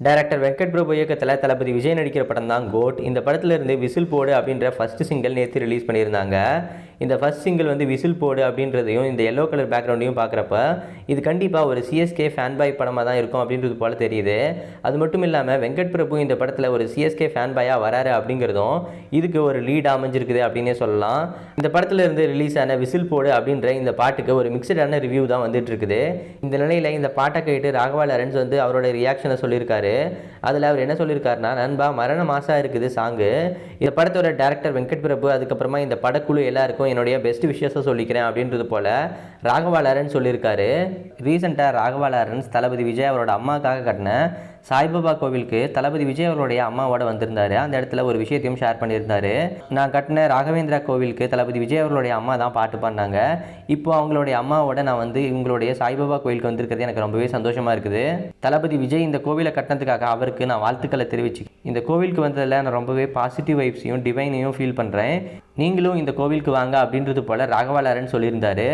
Director Venkat Prabhu இயக்கத்தில் தளபதி விஜய் நடிக்கிற படம் தான் கோட். இந்த படத்துல இருந்து விசில் போடு அப்படின்ற ஃபர்ஸ்ட் சிங்கிள் நேற்று ரிலீஸ் பண்ணியிருந்தாங்க. இந்த ஃபர்ஸ்ட் சிங்கிள் வந்து விசில் போடு அப்படின்றதையும் இந்த எல்லோ கலர் பேக்ரவுண்டையும் பார்க்குறப்ப இது கண்டிப்பாக ஒரு சிஎஸ்கே ஃபேன் பாய் படமாக தான் இருக்கும் அப்படின்றது போல தெரியுது. அது மட்டும் இல்லாமல் வெங்கட் பிரபு இந்த படத்தில் ஒரு சிஎஸ்கே ஃபேன் பாயாக வராரு அப்படிங்கிறதும் இதுக்கு ஒரு லீட் அமைஞ்சிருக்குது அப்படின்னே சொல்லலாம். இந்த படத்துல இருந்து ரிலீஸ் ஆன விசில் போடு அப்படின்ற இந்த பாட்டுக்கு ஒரு மிக்சடான ரிவ்யூ தான் வந்துட்டு இருக்குது. இந்த நிலையில் இந்த பாட்டை கேட்டு ராகவா லாரன்ஸ் வந்து அவரோட ரியாக்ஷனை சொல்லியிருக்காரு. அதில் அவர் என்ன சொல்லியிருக்காருன்னா, நண்பா மரண மாசா இருக்குது சாங்கு. இந்த படத்தோட டேரக்டர் வெங்கட் பிரபு அதுக்கப்புறமா இந்த படக்குழு எல்லாருக்கும் என்னுடைய பெஸ்ட் விஷயத்தை சொல்லிக்கிறேன் அப்படின்றது போல ராகவா லாரன்ஸ் சொல்லியிருக்காரு. ரீசெண்டாக ராகவா லாரன்ஸ் தளபதி விஜய் அவரோட அம்மாவுக்காக கட்டின சாய்பாபா கோவிலுக்கு தளபதி விஜய் அவருடைய அம்மாவோட வந்திருந்தாரு. அந்த இடத்துல ஒரு விஷயத்தையும் ஷேர் பண்ணியிருந்தாரு. நான் கட்டின ராகவேந்திரா கோவிலுக்கு தளபதி விஜய் அவர்களுடைய அம்மா தான் பாட்டு பாடினாங்க. இப்போ அவங்களுடைய அம்மாவோட நான் வந்து இவங்களுடைய சாய்பாபா கோவிலுக்கு வந்திருக்கிறது எனக்கு ரொம்பவே சந்தோஷமா இருக்குது. தளபதி விஜய் இந்த கோவிலை கட்டினதுக்காக அவருக்கு நான் வாழ்த்துக்களை தெரிவிச்சு இந்த கோவிலுக்கு வந்ததில் நான் ரொம்பவே பாசிட்டிவ் வைப்ஸையும் டிவைனையும் ஃபீல் பண்ணுறேன். நீங்களும் இந்த கோவிலுக்கு வாங்க அப்படின்றது போல ராகவா லாரன்ஸ் சொல்லியிருந்தாரு.